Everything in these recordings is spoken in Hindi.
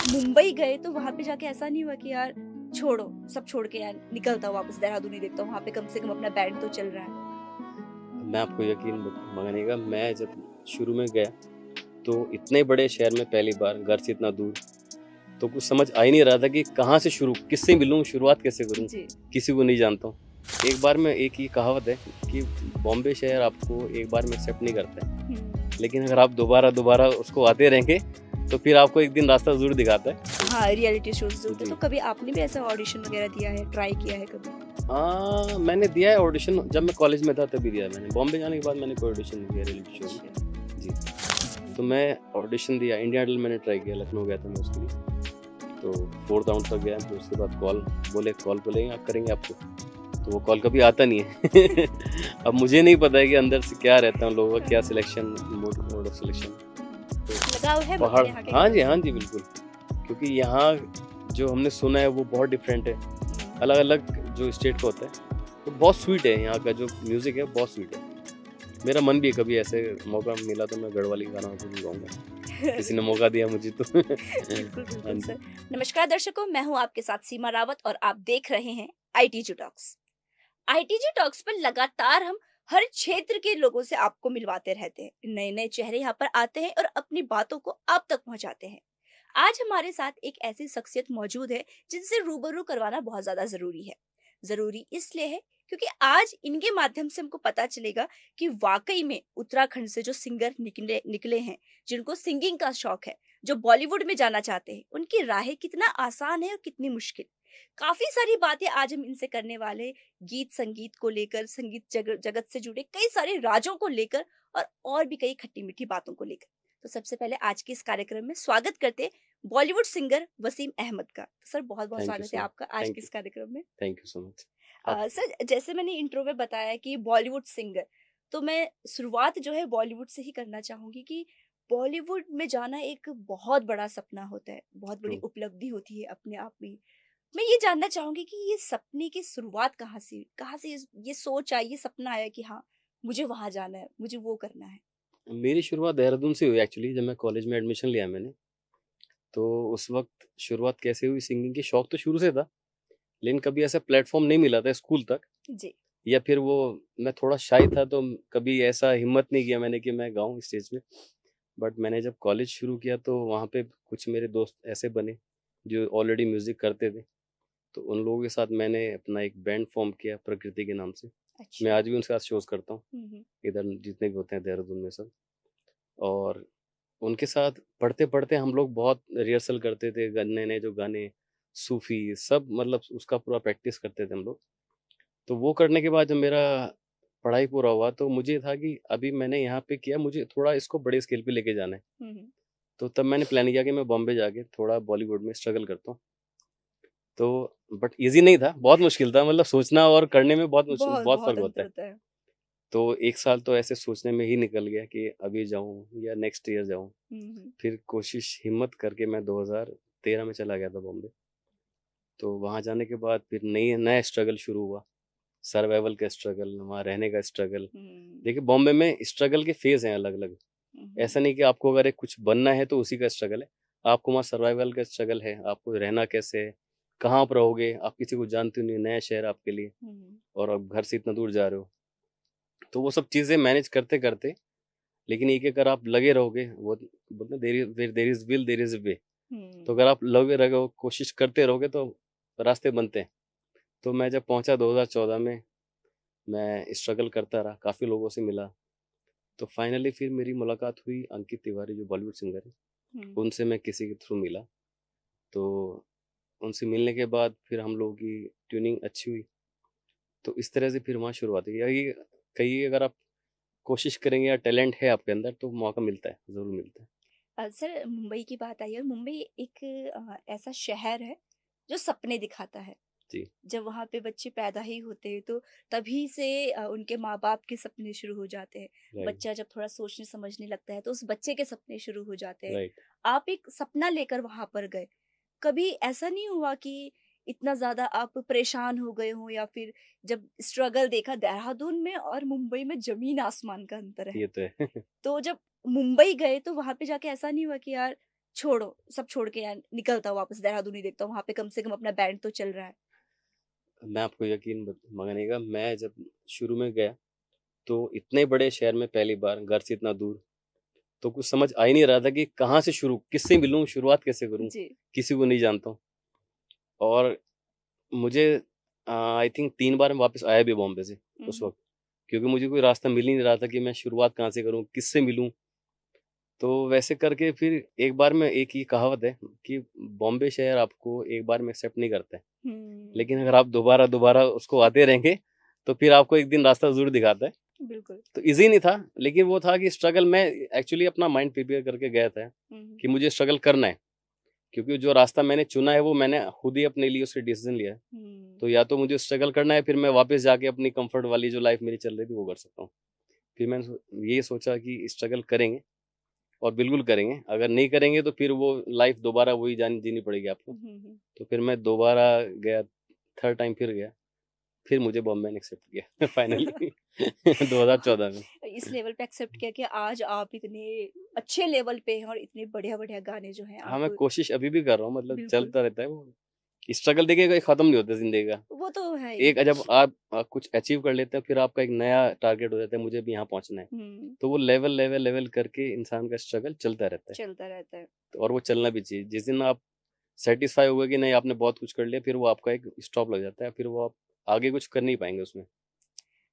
मुंबई गए तो वहाँ पे जाके ऐसा नहीं हुआ कि यार छोड़ो, सब छोड़ के यार निकलता हूँ वापस देहरादून ही देखता हूँ, वहाँ पे कम से कम अपना बैंड तो चल रहा है। मैं आपको यकीन मानिएगा, मैं जब शुरू में गया तो इतने बड़े शहर में पहली बार, घर से इतना दूर, तो कुछ समझ आ ही नहीं रहा था कि कहाँ से शुरू, किससे मिलूँ, शुरुआत कैसे करूँ, जी। किसी को नहीं जानता हूँ। एक बार में एक ही कहावत है कि बॉम्बे शहर आपको एक बार में एक्सेप्ट नहीं करता है, हुँ। लेकिन अगर आप दोबारा उसको आते रहेंगे तो फिर आपको एक दिन रास्ता ज़रूर दिखाता है। हाँ, रियलिटी शोज़ जो होते हैं, जी। तो कभी आपने भी ऐसा ऑडिशन वगैरह दिया है, ट्राई किया है कभी? मैंने दिया है ऑडिशन, जब मैं कॉलेज में था तभी दिया है मैंने। बॉम्बे जाने के बाद मैंने कोई ऑडिशन नहीं दिया रियलिटी शो अच्छा। में। जी। हुँ, तो मैं ऑडिशन दिया, इंडियन आइडल मैंने ट्राई किया, लखनऊ गया था मैं उसके लिए। तो 4th राउंड तक गया, फिर उसके बाद कॉल बोलेंगे आप, करेंगे आपको। तो वो कॉल कभी आता नहीं है। अब मुझे नहीं पता है कि अंदर से क्या रहता है उन लोगों का, क्या हाँ। Selection, mode of selection. तो लगाव है पहाड़, मतलब यहाँ के हाँ गानों जी, से? हाँ जी, बिल्कुल। क्योंकि यहाँ जो हमने सुना है वो बहुत डिफरेंट है, हुँ। अलग-अलग जो स्टेट का होता है। तो बहुत स्वीट है यहाँ का जो म्यूज़िक है, बहुत स्वीट है। मेरा मन भी है कभी ऐसे मौका मिला तो मैं गढ़वाली गाना ज़रूर गाऊँगा। किसी अरे! ने मौका दिया मुझे तो। बिल्कुल, हाँ बिल्कुल जी। सर। नमस्कार दर्शकों, मैं हूँ आपके साथ सीमा रावत और आप देख रहे हैं आईटीजी टॉक्स। आईटीजी टॉक्स पर लगातार हम हर क्षेत्र के लोगों से आपको मिलवाते रहते हैं। नए-नए चेहरे यहाँ पर आते हैं और अपनी बातों को आप तक पहुँचाते हैं। आज हमारे साथ एक ऐसी शख्सियत मौजूद है जिनसे रूबरू करवाना बहुत ज़्यादा ज़रूरी है। ज़रूरी इसलिए है क्योंकि आज इनके माध्यम से हमको पता चलेगा कि वाक़ई में उत्तराखंड से जो सिंगर निकले निकले हैं, जिनको सिंगिंग का शौक है, जो बॉलीवुड में जाना चाहते हैं, उनकी राहें कितना आसान है और कितनी मुश्किल। काफ़ी सारी बातें आज हम इनसे करने वाले, गीत संगीत को लेकर, संगीत जगत से जुड़े कई सारे राजों को लेकर और भी कई खट्टी-मीठी बातों को लेकर। तो सबसे पहले आज के इस कार्यक्रम में स्वागत करते हैं बॉलीवुड सिंगर वसीम अहमद का। तो सर बहुत-बहुत थैंक यू स्वागत है सो मच। आपका आज के थैंक यू। इस कार्यक्रम में। Thank you so much. आप सर जैसे मैंने इंट्रो में बताया कि बॉलीवुड सिंगर, तो मैं शुरुआत जो है बॉलीवुड से ही करना चाहूँगी कि बॉलीवुड में जाना एक बहुत बड़ा सपना होता है, बहुत बड़ी ट्रू। उपलब्धि होती है अपने आप में। मैं ये जानना चाहूँगी कि ये सपने की शुरुआत कहाँ से हुई? कहाँ से ये सोच आई, ये सपना आया कि हाँ, मुझे वहाँ जाना है, मुझे वो करना है? मेरी शुरुआत देहरादून से हुई एक्चुअली, जब मैं कॉलेज में एडमिशन लिया मैंने, तो उस वक़्त शुरुआत कैसे हुई, सिंगिंग की शौक तो शुरू से था, लेकिन कभी ऐसा प्लेटफ़ॉर्म नहीं मिला था स्कूल तक, जी। या फिर वो, मैं थोड़ा शाय था तो कभी ऐसा हिम्मत नहीं किया मैंने कि मैं गाऊँ स्टेज पे। बट मैंने जब कॉलेज शुरू किया तो वहाँ पे कुछ मेरे दोस्त ऐसे बने, जो ऑलरेडी म्यूज़िक करते थे। तो उन लोगों के साथ मैंने अपना एक बैंड फ़ॉर्म किया प्रकृति के नाम से। मैं अच्छा। आज भी उनके साथ शोज़ करता हूँ, हुँ, हुँ। इधर जितने भी होते हैं देहरादून में सब। और उनके साथ पढ़ते-पढ़ते हम लोग बहुत रिहर्सल करते थे, नए-नए जो गाने, सूफ़ी सब, मतलब उसका पूरा प्रैक्टिस करते थे हम लोग। तो वो करने के बाद जब मेरा पढ़ाई पूरा हुआ तो मुझे था कि अभी मैंने यहाँ पे किया, मुझे थोड़ा इसको बड़े स्केल पे लेके जाना है। हुँ, हुँ। तो तब मैंने प्लान किया कि मैं बॉम्बे जाके थोड़ा बॉलीवुड में स्ट्रगल करता हूँ। तो बट ईज़ी नहीं था, बहुत मुश्किल था, मतलब सोचना और करने में बहुत, बहुत बहुत फ़र्क होता अंतर है। होता है। तो 1 साल तो ऐसे सोचने में ही निकल गया कि अभी जाऊँ या नेक्स्ट ईयर जाऊँ। हुँ, हुँ। फिर कोशिश हिम्मत करके मैं 2013 में चला गया था बॉम्बे। तो वहाँ जाने के बाद फिर नया स्ट्रगल शुरू हुआ। सर्वाइवल का स्ट्रगल, वहाँ रहने का स्ट्रगल। हुँ। देखिए बॉम्बे में स्ट्रगल के फ़ेज़ हैं अलग-अलग। हुँ, हुँ। ऐसा नहीं कि आपको अगर एक कुछ बनना है तो उसी का स्ट्रगल है। आपको वहाँ सर्वाइवल का स्ट्रगल है, आपको रहना कैसे है, कहाँ आप रहोगे, आप किसी को जानते नहीं, नया शहर आपके लिए, हुँ। और आप घर से इतना दूर जा रहे हो। तो वो सब चीज़ें मैनेज करते-करते, लेकिन एक अगर आप लगे रहोगे, वो बोलते हैं there is will there is a way. तो हुँ। अगर आप लगे रहो, कोशिश करते रहोगे तो रास्ते बनते हैं। तो मैं जब पहुँचा 2014 में, मैं स्ट्रगल करता रहा, काफ़ी लोगों से मिला। तो फाइनली फिर मेरी मुलाकात हुई अंकित तिवारी, जो बॉलीवुड सिंगर हैं, हुँ। उनसे मैं किसी के थ्रू मिला। तो उनसे मिलने के बाद फिर हम लोगों की ट्यूनिंग अच्छी हुई। तो इस तरह से फिर वहाँ शुरुआत हुई। यही कहिए, अगर आप कोशिश करेंगे या टैलेंट है आपके अंदर तो मौका मिलता है, ज़रूर मिलता है। सर मुंबई की बात आई और मुंबई एक ऐसा शहर है जो सपने दिखाता है। जी, जब वहाँ पे बच्चे पैदा ही होते हैं तो तभी से उनके माँ-बाप के सपने शुरू हो जाते हैं। राइट, बच्चा जब थोड़ा सोचने समझने लगता है तो उस बच्चे के सपने शुरू हो जाते हैं। राइट। आप एक सपना लेकर वहाँ पर गए। कभी ऐसा नहीं हुआ कि इतना ज़्यादा आप परेशान हो गए हों या फिर जब स्ट्रगल देखा देहरादून में और मुंबई में ज़मीन-आसमान का अंतर है। ये तो है। तो जब मुंबई गए तो वहाँ पे जाके ऐसा नहीं हुआ कि यार छोड़ो, सब छोड़ के यहाँ निकलता हूँ वापस देहरादून ही देखता हूँ, वहाँ पे कम से कम अपना बैंड तो चल रहा है। मैं आपको यकीन मानिएगा, मैं जब शुरू में गया तो इतने बड़े शहर में पहली बार, घर से इतना दूर, तो कुछ समझ आ ही नहीं रहा था कि कहाँ से शुरू, किससे मिलूं, शुरुआत कैसे करूं, जी। किसी को नहीं जानता हूँ। और मुझे आई थिंक 3 बार मैं वापस आया भी बॉम्बे से उस हुँ, वक्त, क्योंकि मुझे कोई रास्ता मिल ही नहीं रहा था कि मैं शुरुआत कहाँ से करूं, किससे मिलूं। तो वैसे करके फिर एक बार में, एक ही कहावत है कि बॉम्बे शहर आपको एक बार में एक्सेप्ट नहीं करता है, हुँ, लेकिन अगर आप दोबारा दोबारा उसको आते रहेंगे तो फिर आपको एक दिन रास्ता जरूर दिखाता है। बिल्कुल। तो इजी नहीं था, लेकिन वो था कि स्ट्रगल, मैं एक्चुअली अपना माइंड प्रिपेयर करके गया था हुँ, कि मुझे स्ट्रगल करना है, क्योंकि जो रास्ता मैंने चुना है वो मैंने खुद ही अपने लिए उसके डिसीजन लिया है। हुँ। तो या तो मुझे स्ट्रगल करना है, फिर मैं वापस जाके अपनी कंफर्ट वाली जो लाइफ मेरी चल रही थी वो कर सकता हूँ। फिर मैंने ये सोचा कि स्ट्रगल करेंगे, और बिल्कुल करेंगे। अगर नहीं करेंगे तो फिर वो लाइफ दोबारा वही जानी जीनी पड़ेगी आपको। हुँ, हुँ। तो फिर मैं दोबारा गया, थर्ड टाइम फिर गया, फिर मुझे बॉम्बे ने एक्सेप्ट किया फाइनली 2014 में। इस लेवल पे एक्सेप्ट किया कि आज आप इतने अच्छे लेवल पे हैं और इतने बढ़िया-बढ़िया गाने जो हैं हाँ, मैं आप कोशिश अभी भी कर रहा हूँ, मतलब बिल्कुल, चलता रहता है वो। स्ट्रगल देखिए कहीं खत्म नहीं होता ज़िंदगी का। वो तो है ही। एक जब आप कुछ अचीव कर लेते हैं, फिर आपका एक नया टारगेट हो जाता है, मुझे भी यहाँ पहुँचना है। हुँ, तो वो लेवल, लेवल, लेवल करके इंसान का स्ट्रगल चलता रहता है। चलता रहता है। तो और वो चलना भी चाहिए। जिस दिन आप सैटिस्फाई हो गए कि नहीं आपने बहुत कुछ कर लिया, फिर वो आपका एक स्टॉप लग जाता है, फिर वो आप आगे कुछ कर नहीं पाएँगे उसमें।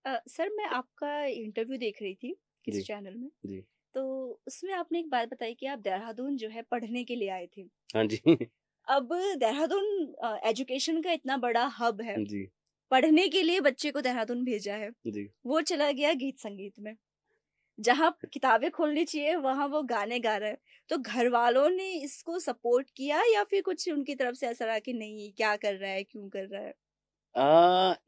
सर मैं आपका इंटरव्यू देख रही थी किसी जी, चैनल में, जी। तो उसमें आपने एक बात बताई कि आप देहरादून जो है पढ़ने के लिए आए थे। हाँ जी। अब देहरादून एजुकेशन का इतना बड़ा हब है, जी, पढ़ने के लिए बच्चे को देहरादून भेजा है, जी। वो चला गया गीत संगीत में। जहाँ किताबें खोलनी चाहिए वहाँ वो गाने गा रहा है। तो घरवालों ने इसको सपोर्ट किया या फिर कुछ उनकी तरफ से ऐसा रहा कि नहीं क्या कर रहा है, क्यों कर रहा है?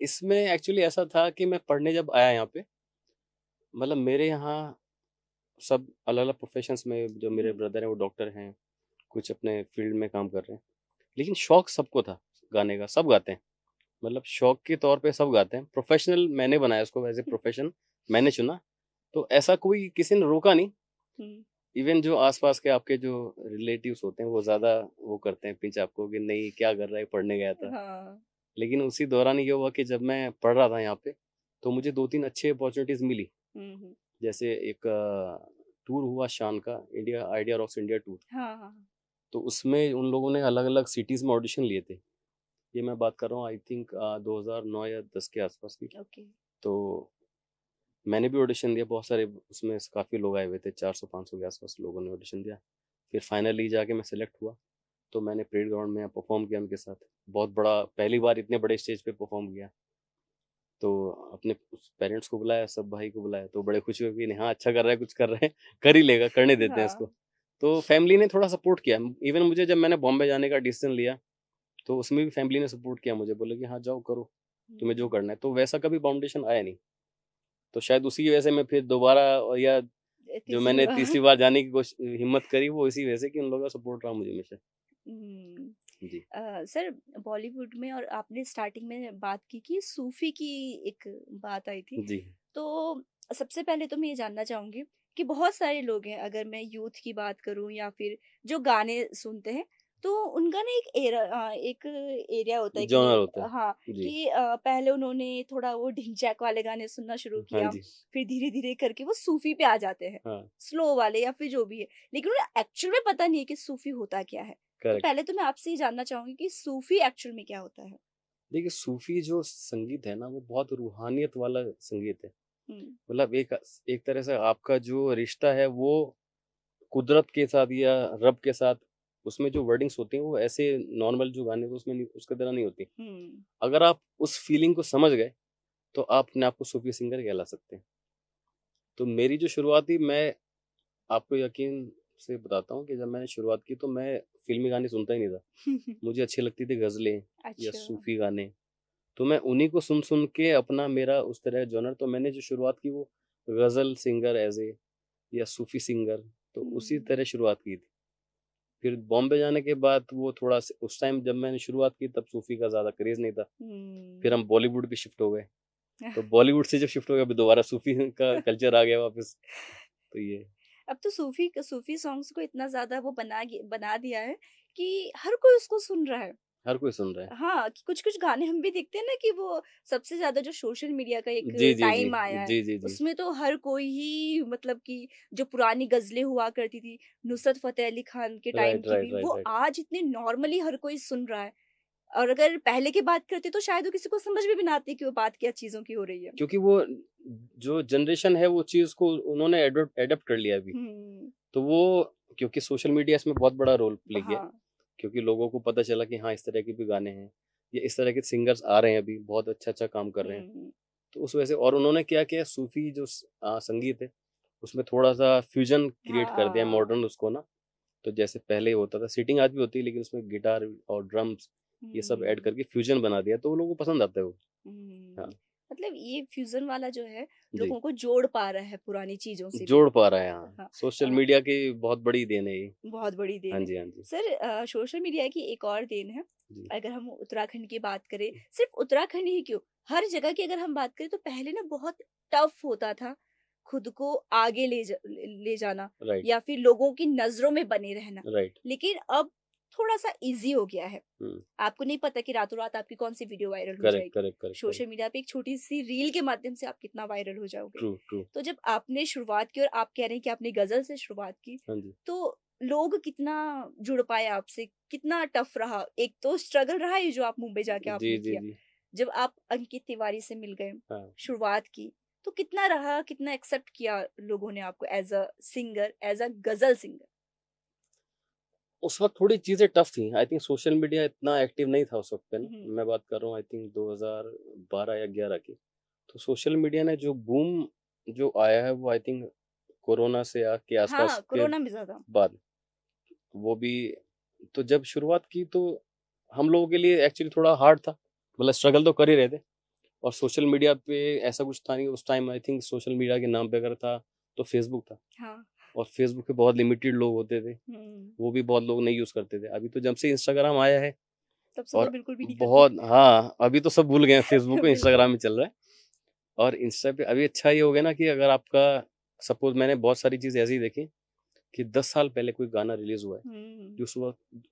इसमें एक्चुअली ऐसा था कि मैं पढ़ने जब आया यहाँ पे, मतलब मेरे यहाँ सब अलग-अलग प्रोफ़ेशंस में, जो मेरे हुँ, ब्रदर हैं वो डॉक्टर हैं, कुछ अपने फ़ील्ड में काम कर रहे हैं। लेकिन शौक सबको था गाने का, सब गाते हैं। मतलब शौक के तौर पे सब गाते हैं। प्रोफ़ेशनल मैंने बनाया उसको, एज़ ए प्रोफ़ेशन मैंने चुना। तो ऐसा कोई किसी ने रोका नहीं। हुँ, इवन जो आस-पास के आपके जो रिलेटिव्स होते हैं, वो ज़्यादा वो करते हैं पिंच आपको कि नहीं क्या कर रहा है, पढ़ने गया था। हाँ। लेकिन उसी दौरान ये हुआ कि जब मैं पढ़ रहा था यहाँ पे, तो मुझे 2-3 अच्छी अपॉर्च्युनिटीज़ मिली। हुँ, हुँ। जैसे एक टूर हुआ शान का, India idea rocks India tour. हाँ, हाँ। तो उसमें उन लोगों ने अलग-अलग सिटीज़ में ऑडिशन लिए थे। ये मैं बात कर रहा हूँ आई थिंक 2009 या 10 के आसपास की। ओके। तो मैंने भी ऑडिशन दिया, बहुत सारे उसमें काफ़ी लोग आए हुए थे, 400-500 के आसपास लोगों ने ऑडिशन दिया। फिर फाइनली जाके मैं सेलेक्ट हुआ, तो मैंने परेड ग्राउंड में परफ़ॉर्म किया उनके साथ। बहुत बड़ा, पहली बार इतने बड़े स्टेज पे परफ़ॉर्म किया। तो अपने पेरेंट्स को बुलाया, सब भाई को बुलाया, तो बड़े खुश हुए कि नहीं हाँ, अच्छा कर रहा है, कुछ कर रहा है, कर ही लेगा, करने देते हैं इसको। हाँ। तो फैमिली ने थोड़ा सपोर्ट किया। इवन मुझे जब मैंने बॉम्बे जाने का डिसीज़न लिया, तो उसमें भी फैमिली ने सपोर्ट किया मुझे, बोले कि हाँ, जाओ करो, तुम्हें जो हुँ। करना है। तो वैसा कभी बाउंडेशन आया नहीं। तो शायद उसी की वजह से मैं फिर दोबारा, या जो तीसरी मैंने बार तीसरी बार जाने की हिम्मत करी, वो इसी वजह से कि उन लोगों का सपोर्ट रहा मुझे हमेशा। हुँ। जी, सर बॉलीवुड में और आपने स्टार्टिंग में बात की कि सूफ़ी की एक बात आई थी। जी, तो सबसे पहले तो मैं ये जानना चाहूँगी कि बहुत सारे लोग हैं, अगर मैं यूथ की बात करूँ या फिर जो गाने सुनते हैं, तो उनका ना एक एरिया होता है कि जॉनर नहीं होता है। हाँ, जी, कि पहले उन्होंने थोड़ा वो ढिंचैक वाले गाने सुनना शुरू हाँ किया, जी, फिर धीरे-धीरे करके वो सूफ़ी पे आ जाते हैं, हाँ, स्लो वाले या फिर जो भी है। लेकिन उन्हें एक्चुअल में पता नहीं है कि सूफ़ी होता क्या है। तो करेक्ट। पहले तो मैं आपसे ये जानना चाहूँगी कि सूफ़ी एक्चुअल में क्या होता है? देखिए, सूफ़ी जो संगीत है ना, वो बहुत रूहानियत वाला संगीत है। हुँ, मतलब एक एक तरह से आपका जो रिश्ता है वो कुदरत के साथ या रब के साथ, उसमें जो वर्डिंग्स होती हैं वो ऐसे नॉर्मल जो गाने हैं उसमें नहीं, उसकी तरह नहीं होती। हुँ, अगर आप उस फीलिंग को समझ गए, तो आप अपने आप को सूफ़ी सिंगर कहला सकते हैं। तो मेरी जो शुरुआत थी, मैं आपको यकीन से बताता हूँ कि जब मैंने शुरुआत की तो मैं फ़िल्मी गाने सुनता ही नहीं था। मुझे अच्छी लगती थी गज़लें या अच्छा। सूफ़ी गाने। तो मैं उन्हीं को सुन-सुन के अपना मेरा उस तरह जॉनर, तो मैंने जो शुरुआत की वो गज़ल सिंगर ऐज़ ए, या सूफ़ी सिंगर, तो उसी हुँ, तरह शुरुआत की थी। फिर बॉम्बे जाने के बाद वो थोड़ा स उस टाइम जब मैंने शुरुआत की तब सूफ़ी का ज़्यादा क्रेज़ नहीं था। फिर हुँ। हम बॉलीवुड पे शिफ्ट हो गए। तो बॉलीवुड से जब शिफ्ट हो गए, अभी दोबारा सूफ़ी का कल्चर आ गया वापस। तो ये अब तो सूफी सॉन्ग्स को इतना ज़्यादा वो बना दिया है कि हर कोई उसको सुन रहा है। हर कोई सुन रहा है। हाँ, कि कुछ-कुछ गाने हम भी देखते हैं ना कि वो सबसे ज़्यादा जो सोशल मीडिया का एक जी, जी, जी। टाइम आया है, जी, जी, जी। उसमें तो हर कोई ही मतलब कि जो पुरानी गज़लें हुआ करती थी, नुसरत फ़तेह अली खान के टाइम राइट, की राइट, भी, राइट, वो राइट। आज इतने नॉर्मली हर कोई सुन रहा है। और अगर पहले की बात करते तो शायद वो किसी को समझ में भी ना आती कि वो बात क्या चीज़ों की हो रही है। क्योंकि वो जो जनरेशन है वो चीज़ को उन्होंने एडॉप्ट कर लिया अभी। हुँ, तो वो क्योंकि सोशल मीडिया इसमें बहुत बड़ा रोल प्ले किया है, हाँ। क्योंकि लोगों को पता चला कि हाँ, इस तरह के भी गाने हैं, ये इस तरह के सिंगर्स आ रहे हैं अभी, बहुत अच्छा-अच्छा काम कर रहे हैं। हुँ, तो उस वजह से और उन्होंने क्या किया सूफ़ी जो संगीत है, उसमें थोड़ा-सा फ्यूज़न क्रिएट कर दिया हाँ। मॉडर्न उसको ना। तो जैसे पहले होता था सिटिंग आज भी होती है लेकिन उसमें गिटार और ड्रम्स ये सब ऐड हुँ, करके फ्यूज़न बना दिया, तो वो लोगों को पसंद आता है वो। हुँ। हाँ, मतलब ये फ्यूज़न वाला जो है, जी। लोगों को जोड़ पा रहा है पुरानी चीज़ों से भी। जोड़ पा रहा है, हाँ। हाँ, सोशल अ, मीडिया की बहुत बड़ी देन है ये। बहुत बड़ी हाँ देन है। जी, हाँ जी। सर सोशल मीडिया की एक और देन है, जी। अगर हम उत्तराखंड की बात करें, सिर्फ़ उत्तराखंड ही क्यों, हर जगह की अगर हम बात करें तो पहले ना बहुत टफ़ होता था, खुद को आगे ले जाना राइट, या फिर लोगों की नज़रों में बने रहना। राइट। लेकिन अब थोड़ा-सा ईज़ी हो गया है। हुँ। आपको नहीं पता कि रातों-रात आपकी कौन-सी वीडियो वायरल हो करेक्ट, जाएगी। Correct, correct, correct. Social media पे एक छोटी-सी रील के माध्यम से आप कितना वायरल हो जाओगे। True, true. तो जब आपने शुरुआत की और आप कह रहे हैं कि आपने गज़ल से शुरुआत की, हाँ जी। तो लोग कितना जुड़ पाए आपसे? कितना टफ़ रहा? एक तो स्ट्रगल रहा ये जो आप मुंबई जाके जी, आपने जी, किया। जी। जब आप अंकित तिवारी से मिल गए, हाँ। शुरुआत की, तो कितना रहा? कितना एक्सेप्ट किया लोगों ने आपको as a singer, as a ghazal singer? उस वक़्त थोड़ी चीज़ें टफ़ थी। आई थिंक सोशल मीडिया इतना एक्टिव नहीं था उस वक़्त पे ना। हुँ, मैं बात कर रहा हूँ आई थिंक 2012 या 11 की। तो सोशल मीडिया ने जो बूम जो आया है वो आई थिंक कोरोना से के आस-पास हाँ, के कोरोना में ज़्यादा। बाद। वो भी तो जब शुरुआत की तो हम लोगों के लिए एक्चुअली थोड़ा हार्ड था। मतलब स्ट्रगल तो कर ही रहे थे और सोशल मीडिया पे ऐसा कुछ था नहीं उस time I think social media के नाम पे अगर था तो फ़ेसबुक था हाँ। और फ़ेसबुक पे बहुत लिमिटेड लोग होते थे। हुँ, वो भी बहुत लोग नहीं यूज़ करते थे। अभी तो जब से इंस्टाग्राम आया है तब से तो और बिल्कुल भी नहीं करते। बहुत हाँ, अभी तो सब भूल गए हैं फ़ेसबुक बिल्कुल। इंस्टाग्राम ही चल रहा है और इंस्टा पे अभी अच्छा ये हो गया ना कि अगर आपका सपोज़ मैंने बहुत सारी चीज़ ऐसी देखी कि 10 साल पहले कोई गाना रिलीज़ हुआ है, हुँ, जो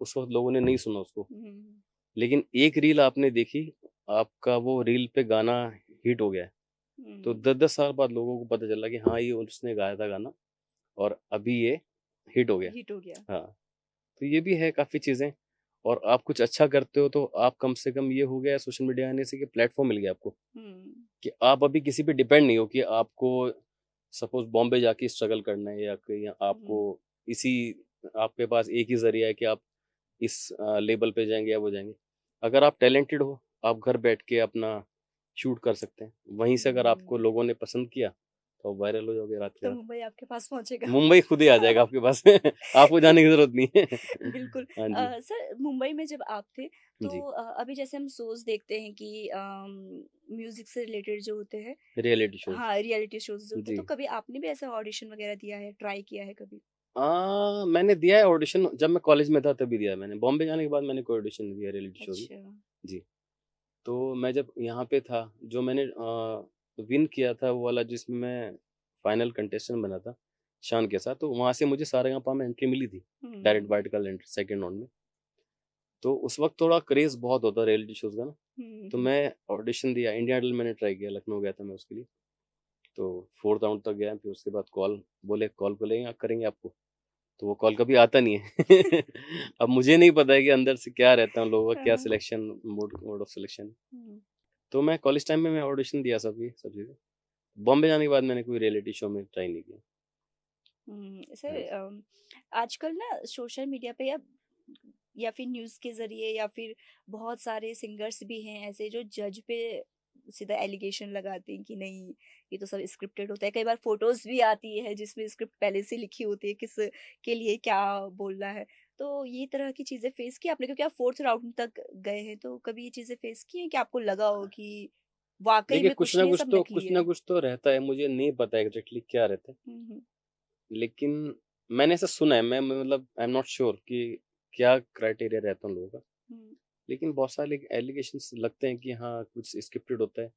उस वक़्त लोगों ने नहीं सुना उसको। हुँ, लेकिन एक रील आपने देखी, आपका वो रील पे गाना हिट हो गया है। तो हुँ, 10-10 साल बाद लोगों को पता चला कि हाँ, ये उसने गाया था गाना और अभी ये हिट हो गया। हिट हो गया। हाँ, तो ये भी है काफ़ी चीज़ें और आप कुछ अच्छा करते हो तो आप कम से कम ये हो गया है सोशल मीडिया आने से कि प्लेटफ़ॉर्म मिल गया आपको, हुँ, कि आप अभी किसी पे डिपेंड नहीं हो कि आपको सपोज़ बॉम्बे जाके स्ट्रगल करना है या कहीं आपको हुँ, इसी आपके पास एक ही ज़रिया है कि आप इस लेवल पे जाएँगे या वो जाएँगे। अगर आप टैलेंटेड हो, आप घर बैठ के अपना शूट कर सकते हैं। वहीं से अगर आपको हुँ, लोगों ने पसंद किया, तो आप वायरल हो जाओगे रात के तो रात। मुंबई आपके पास पहुँचेगा। मुंबई खुद ही आ जाएगा आपके पास आपको जाने की ज़रूरत नहीं है। बिल्कुल। हाँ जी। सर मुंबई में जब आप थे तो जी, अभी जैसे हम शोज़ देखते हैं कि म्यूज़िक से रिलेटेड जो होते हैं, रियलिटी शोज़। हाँ, रियलिटी शोज़ जो होते हैं, जी। तो कभी आपने भी ऐसा ऑडिशन वगैरह दिया है, ट्राई किया है कभी? मैंने दिया है ऑडिशन जब मैं कॉलेज में था तभी दिया है मैंने। बॉम्बे जाने के बाद मैंने कोई ऑडिशन नहीं दिया रियलिटी शो की। अच्छा। जी। तो मैं जब यहाँ पे था, जो मैंने विन किया था वो वाला जिसमें मैं फाइनल कंटेस्टेंट बना था, शान के साथ, तो वहाँ से मुझे सारेगामा में एंट्री मिली थी, डायरेक्ट हुँ, वर्टिकल एंट्री सेकंड राउंड में। तो उस वक़्त थोड़ा क्रेज़ बहुत होता रियलिटी शोज़ का ना, हुँ, तो हुँ। मैं ऑडिशन दिया, इंडियन आइडल मैंने ट्राई किया, लखनऊ गया था मैं उसके लिए। तो 4th राउंड तक गया, फिर उसके बाद कॉल बोले कॉल करेंगे करेंगे आपको। तो वो कॉल कभी आता नहीं है। अब मुझे नहीं पता है कि अंदर से क्या रहता है उन लोगों का, हाँ, क्या हाँ। Selection mode mode of selection. हुँ, तो मैं कॉलेज टाइम में मैं ऑडिशन दिया सब चीज़ें। बॉम्बे जाने के बाद मैंने कोई रियलिटी शो में ट्राई नहीं किया। हाँ सर जी। आजकल ना सोशल मीडिया पे या फिर न्यूज़ के ज़रिए या फिर बहुत सारे सिंगर्स भी हैं ऐसे जो जज पे सीधा एलिगेशन लगाते हैं कि नहीं, ये तो सब स्क्रिप्टेड होता है। कई बार फ़ोटोज़ भी आती है जिसमें स्क्रिप्ट पहले से लिखी होती है, किस के लिए क्या बोलना है। तो ये तरह की चीज़ें फ़ेस की आपने, क्योंकि आप 4th राउंड तक गए हैं, तो कभी ये चीज़ें फ़ेस की हैं कि आपको लगा हो कि वाक़ई देखिए में कुछ नहीं, सब नकली कुछ है? ना कुछ तो रहता है, मुझे नहीं पता एग्ज़ैक्टली क्या रहता है। हुँ, हुँ। लेकिन मैंने ऐसा सुना है, मैं मतलब आई एम नॉट श्योर कि क्या क्राइटेरिया रहता है उन लोगों का। हुँ, लेकिन बहुत सारे एलिगेशंस लगते हैं कि हाँ, कुछ स्क्रिप्टेड होता है।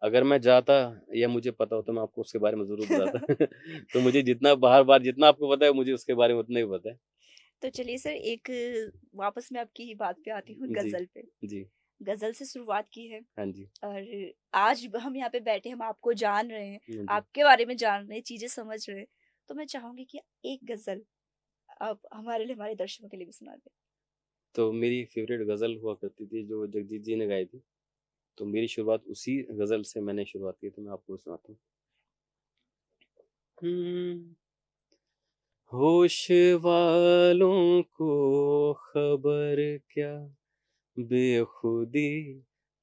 अगर मैं जाता या मुझे पता होता मैं आपको उसके बारे में ज़रूर बताता। तो मुझे जितना बार-बार जितना आपको पता है मुझे उसके बारे में उतना ही पता है। तो चलिए सर, एक वापस मैं आपकी ही बात पे आती हूँ, जी, गज़ल पे। जी। गज़ल से शुरुआत की है हाँ जी। और आज हम यहाँ पे बैठे हम आपको जान रहे हैं, हाँ जी। आपके बारे में जान रहे हैं, चीज़ें समझ रहे हैं। तो मैं चाहूँगी कि एक गज़ल आप हमारे लिए, हमारे दर्शकों के लिए भी सुना दें। तो मेरी एक फ़ेवरेट ग़ज़ल हुआ करती थी जो जगजीत जी ने गाई थी। तो मेरी शुरुआत उसी ग़ज़ल से मैंने शुरुआत की तो मैं आपको सुनाता हूँ। हुँ। होश वालों को खबर क्या बेखुदी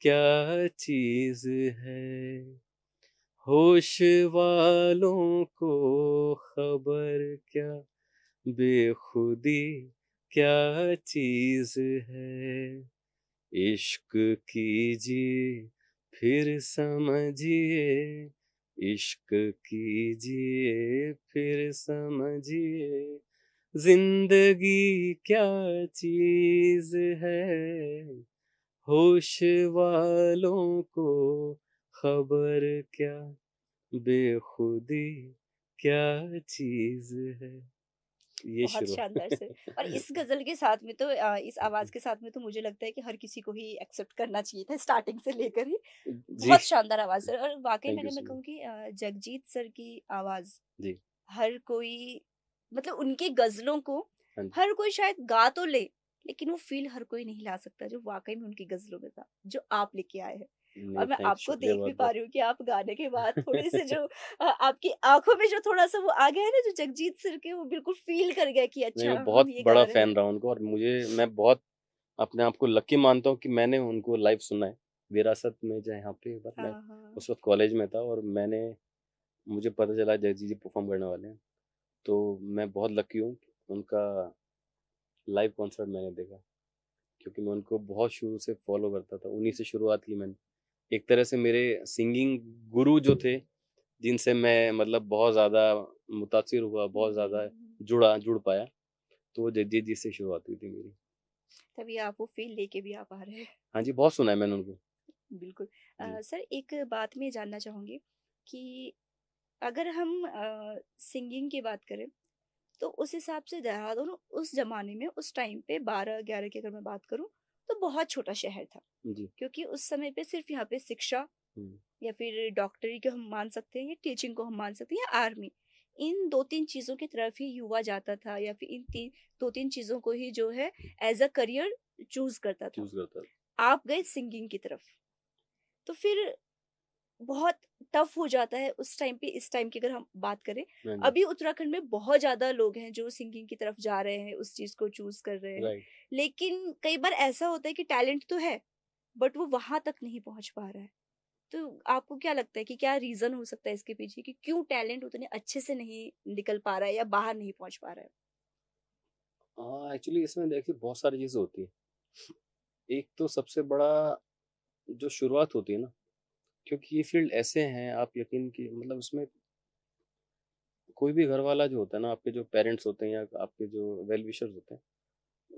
क्या चीज़ है। होश वालों को खबर क्या बेखुदी क्या चीज़ है। इश्क कीजिए फिर समझिए, इश्क कीजिए फिर समझिए, जिंदगी क्या चीज है। होश वालों को खबर क्या बेखुदी क्या चीज है। ये बहुत शुरू। शानदार सर। और इस गज़ल के साथ में तो इस आवाज़ के साथ में तो मुझे लगता है कि हर किसी को ही एक्सेप्ट करना चाहिए था स्टार्टिंग से लेकर ही। जी। बहुत शानदार आवाज़ सर, और वाक़ई में थैंक यू अगर मैं सो मच। कहूँ कि जगजीत सर की आवाज़ जी। हर कोई, मतलब उनकी गज़लों को हाँ जी। हर कोई शायद गा तो ले, लेकिन वो फ़ील हर कोई नहीं ला सकता जो वाक़ई में उनकी गज़लों में था, जो आप लेके आए हैं। नहीं, और मैं थैंक आपको शुक्रिया देख भी पा बहुत-बहुत। रही हूँ कि आप गाने के बाद थोड़े-से जो आपकी आँखों में जो थोड़ा-सा वो आ गया है ना, जो जगजीत सर के, वो बिल्कुल फ़ील कर गए कि नहीं, अच्छा मैं हम बहुत ये गा बड़ा रहे हैं। फ़ैन रहा उनका और मैं बहुत अपने आप को लकी मानता हूँ कि मैंने उनको लाइव सुना है। विरासत में जहाँ पे एक बार मैं हाँ, हाँ। उस वक़्त कॉलेज में था और मुझे पता चला जगजीत जी परफ़ॉर्म करने वाले हैं। तो मैं बहुत लकी हूँ, उनका लाइव कॉन्सर्ट मैंने देखा क्योंकि मैं उनको बहुत शुरू से फ़ॉलो करता था। उन्हीं से शुरुआत की मैंने। एक तरह से मेरे सिंगिंग गुरु जो थे, जिनसे मैं मतलब बहुत ज़्यादा मुतासिर हुआ, बहुत ज़्यादा हुँ। जुड़ पाया, तो वो जगजीत जी से शुरुआत हुई थी मेरी। तभी आप वो फ़ील लेके भी आप आ रहे हैं। हाँ जी, बहुत सुना है मैंने उनको। बिल्कुल। जी, सर, एक बात मैं जानना चाहूँगी कि अगर हम सिंगिंग की बात करें, तो उस हिसाब से देहरादून उस ज़माने में, उस टाइम पे 12-11 की अगर मैं बात करूँ, तो बहुत छोटा शहर था। जी। क्योंकि उस समय पे सिर्फ़ यहाँ पे शिक्षा हुँ, या फिर डॉक्टरी को हम मान सकते हैं, या टीचिंग को हम मान सकते हैं, या आर्मी। इन 2-3 चीज़ों की तरफ ही युवा जाता था, या फिर इन 2-3 चीज़ों को ही जो है एज़ अ करियर चूज़ करता था। चूज़ करता था। आप गए सिंगिंग की तरफ, तो फिर बहुत टफ हो जाता है उस टाइम पे, इस टाइम की अगर हम बात करें। हाँ जी, अभी उत्तराखंड में बहुत ज़्यादा लोग हैं जो सिंगिंग की तरफ जा रहे हैं, उस चीज़ को चूज़ कर रहे हैं। राइट। लेकिन कई बार ऐसा होता है कि टैलेंट तो है, बट वो वहाँ तक नहीं पहुँच पा रहा है। तो आपको क्या लगता है कि क्या रीज़न हो सकता है इसके पीछे, कि क्यों टैलेंट उतने अच्छे से नहीं निकल पा रहा है या बाहर नहीं पहुँच पा रहा है? एक्चुअली इसमें देखिए बहुत सारी चीज़ें होती हैं। एक तो सबसे बड़ा जो शुरुआत होती है ना, क्योंकि ये फ़ील्ड ऐसे हैं आप यकीन की मतलब उसमें कोई भी घरवाला जो होता है ना, आपके जो पेरेंट्स होते हैं या आपके जो वेल विशर्स होते हैं,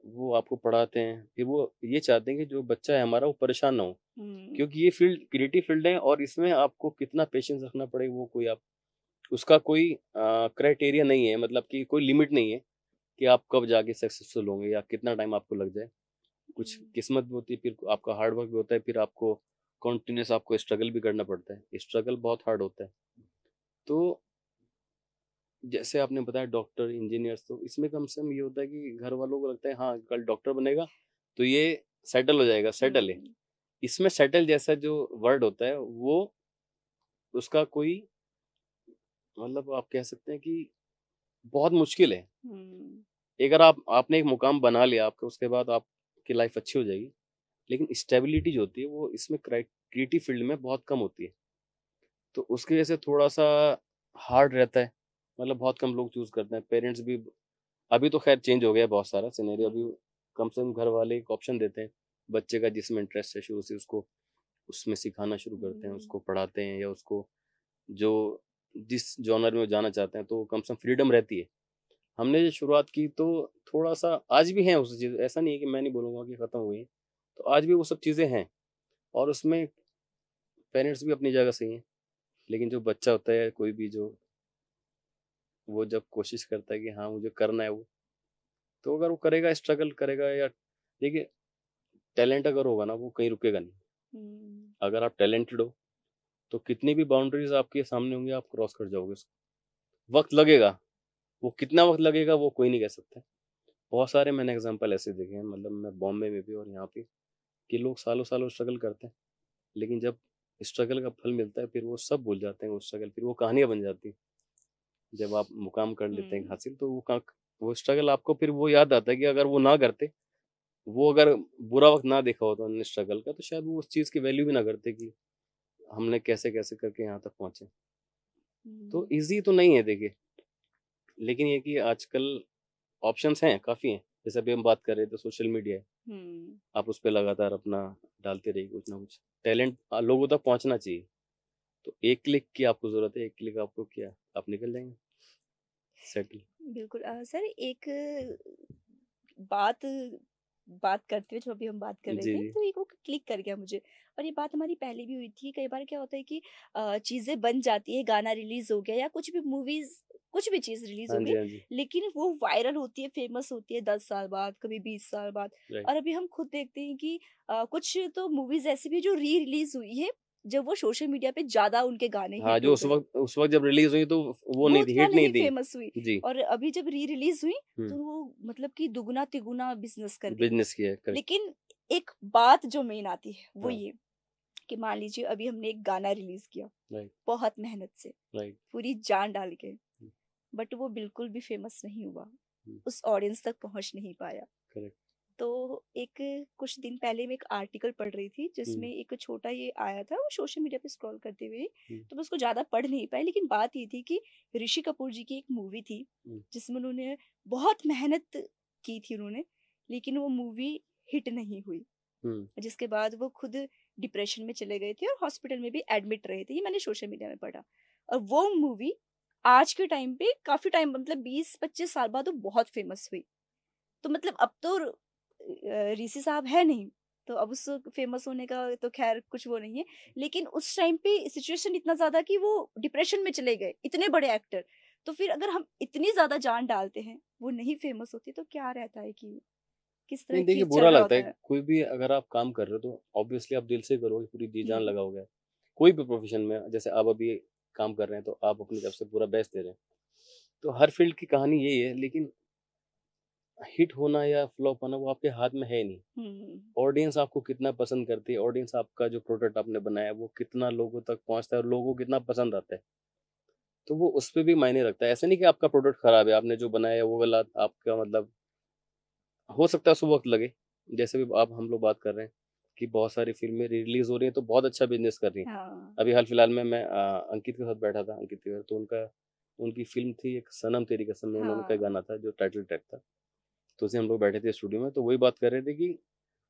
वो आपको पढ़ाते हैं। फिर वो ये चाहते हैं कि जो बच्चा है हमारा वो परेशान ना हो। हुँ, क्योंकि ये फ़ील्ड क्रिएटिव फ़ील्ड है और इसमें आपको कितना पेशेंस रखना पड़ेगा वो कोई आप उसका कोई क्राइटेरिया नहीं है मतलब कि कोई लिमिट नहीं है कि आप कब जाके सक्सेसफुल होंगे या कितना टाइम आपको लग जाए। कुछ हुँ, किस्मत भी होती है, फिर आपका हार्ड वर्क भी होता है, फिर आपको कंटिन्यूअस आपको स्ट्रगल भी करना पड़ता है। स्ट्रगल बहुत हार्ड होता है। तो जैसे आपने बताया डॉक्टर, इंजीनियर्स तो इसमें कम से कम ये होता है कि घर वालों को लगता है हाँ, कल डॉक्टर बनेगा तो ये सेटल हो जाएगा, सेटल है। हुँ, इसमें सेटल जैसा जो वर्ड होता है वो उसका कोई मतलब आप कह सकते हैं कि बहुत मुश्किल है। हुँ, अगर आपने एक मुकाम बना लिया आपका उसके बाद आपकी लाइफ अच्छी हो जाएगी। लेकिन स्टेबिलिटी जो होती है वो इसमें क्रिएटिव फील्ड में बहुत कम होती है। तो उसकी वजह से थोड़ा-सा हार्ड रहता है। मतलब बहुत कम लोग चूज़ करते हैं। पेरेंट्स भी अभी तो ख़ैर चेंज हो गया है बहुत सारा सिनेरियो हुँ, अभी कम से कम घर वाले एक ऑप्शन देते हैं। बच्चे का जिसमें इंटरेस्ट है शुरू से उसको उसमें सिखाना शुरू करते हैं, हुँ, उसको पढ़ाते हैं या उसको जो जिस जॉनर में वो जाना चाहते हैं तो कम से कम फ्रीडम रहती है। हमने जो शुरुआत की तो थोड़ा-सा आज भी है उस चीज़ ऐसा नहीं है कि मैं नहीं बोलूँगा कि ख़त्म हुई हैं। तो आज भी वो सब चीज़ें हैं और उसमें पेरेंट्स भी अपनी जगह सही हैं, लेकिन जो बच्चा होता है कोई भी, जो वो जब कोशिश करता है कि हाँ मुझे करना है वो, तो अगर वो करेगा, स्ट्रगल करेगा, या देखिए टैलेंट अगर होगा ना वो कहीं रुकेगा नहीं। हम्म, अगर आप टैलेंटेड हो तो कितनी भी बाउंड्रीज आपके सामने होंगी आप क्रॉस कर जाओगे उसको। वक्त लगेगा, वो कितना वक्त लगेगा वो कोई नहीं कह सकता। बहुत सारे मैंने एग्जांपल ऐसे देखे हैं, मतलब मैं बॉम्बे में भी और यहाँ पे, कि लोग सालों सालों स्ट्रगल करते हैं, लेकिन जब स्ट्रगल का फल मिलता है फिर वो सब भूल जाते हैं, वो स्ट्रगल फिर वो कहानियां बन जाती हैं। जब आप मुकाम कर लेते हैं हम्म, हासिल, तो वो स्ट्रगल आपको फिर वो याद आता है कि अगर वो ना करते, वो अगर बुरा वक्त ना देखा होता उन्होंने स्ट्रगल का, तो शायद वो उस चीज़ की वैल्यू भी ना करते कि हमने कैसे कैसे करके यहाँ तक पहुंचे। तो हम्म, इजी तो नहीं है देखिए, लेकिन ये कि आजकल ऑप्शंस हैं, काफ़ी हैं। जैसे अभी हम बात कर रहे थे, सोशल मीडिया है, हम्म। आप उस पे लगातार अपना डालते रहिए कुछ ना कुछ। टैलेंट लोगों तक पहुंचना चाहिए, तो एक क्लिक की आपको ज़रूरत है, एक क्लिक आपको किया, आप निकल जाएंगे सेटल। बिल्कुल सर एक बात बात करते हुए जो अभी हम बात कर रहे जी, थे जी। तो एक वो क्लिक कर गया मुझे। और ये बात हमारी पहले भी हुई थी। कई बार क्या होता है कि चीजें बन जाती है, गाना रिलीज हो गया या कुछ भी मूवीज, कुछ भी चीज रिलीज हाँ हो गई, जी, हाँ जी। लेकिन वो वायरल होती है, फेमस होती है 10 साल बाद, कभी 20 साल बाद। राइट। और अभी हम खुद देखते हैं कि कुछ तो मूवीज ऐसी भी जो री रिलीज हुई है, जब वो सोशल मीडिया पे ज्यादा उनके गाने हाँ, हिट जो हो उस गए, वक़्त जब रिलीज़ हुई तो वो वो नहीं थी, उतना हिट नहीं नहीं थी। फेमस हुई। जी। और अभी जब री रिलीज हुई हुँ, तो वो मतलब कि दुगना तिगुना बिजनेस कर गई। बिज़नेस की है, करेक्ट। लेकिन एक बात जो मेन आती है वो हाँ, ये कि मान लीजिए अभी हमने एक गाना रिलीज किया राइट, बहुत मेहनत से, राइट। पूरी जान डाल के, हुँ, बट वो बिल्कुल भी फेमस नहीं हुआ, हुँ, उस ऑडियंस तक पहुंच नहीं पाया। करेक्ट। तो एक कुछ दिन पहले मैं एक आर्टिकल पढ़ रही थी हुँ, जिसमें एक छोटा ये आया था, वो सोशल मीडिया पे स्क्रॉल करते हुए, हुँ, तो मैं उसको ज्यादा पढ़ नहीं पाई, लेकिन बात ये थी कि ऋषि कपूर जी की एक मूवी थी हुँ, जिसमें उन्होंने बहुत मेहनत की थी उन्होंने, लेकिन वो मूवी हिट नहीं हुई। हुँ, जिसके बाद वो खुद डिप्रेशन में चले गए थे और हॉस्पिटल में भी एडमिट रहे थे, ये मैंने सोशल मीडिया में पढ़ा। और वो मूवी आज के टाइम पे काफी टाइम, मतलब 20-25 साल बाद वो बहुत फेमस हुई। तो मतलब अब तो ऋषि साहब है नहीं, तो अब उस फेमस होने का तो खैर कुछ वो नहीं है। लेकिन उस टाइम पे सिचुएशन इतना ज्यादा कि वो डिप्रेशन में चले गए, इतने बड़े एक्टर। तो फिर अगर हम इतनी ज्यादा जान डालते हैं, वो नहीं फेमस होती, तो क्या रहता है कि किस तरह नहीं देखिए, की बुरा चल रहा लगता है, होता है। कोई भी अगर आप काम कर रहे हो तो ऑब्वियसली आप दिल से करोगे, पूरी जी जान हम्म, लगाओगे। कोई भी प्रोफ़ेशन में, जैसे आप अभी काम कर रहे हैं तो आप अपनी तरफ से पूरा बेस्ट दे रहे हैं। तो हर फ़ील्ड की कहानी यही है, लेकिन हिट होना या फ्लॉप होना वो आपके हाथ में है नहीं। हम्म, ऑडियंस आपको कितना पसंद करती है, ऑडियंस आपका जो प्रोडक्ट आपने बनाया है वो कितना लोगों तक पहुँचता है और लोगों को कितना पसंद आता है। तो वो उस पे भी मायने रखता है। ऐसा नहीं कि आपका प्रोडक्ट खराब है, आपने जो बनाया है वो गलत, आपका मतलब हो सकता है उसको वक़्त लगे। जैसे भी आप हम लोग बात कर रहे हैं कि बहुत सारी फ़िल्में री-रिलीज़ हो रही हैं तो बहुत अच्छा बिज़नेस कर रही हैं। हाँ, अभी हाल-फिलहाल में मैं अंकित के साथ बैठा था, अंकित तिवारी, तो उनकी फ़िल्म थी एक सनम तेरी कसम में, उनका हाँ, गाना था जो टाइटल ट्रैक था। तो उसे हम लोग बैठे थे स्टूडियो में, तो वही बात कर रहे थे कि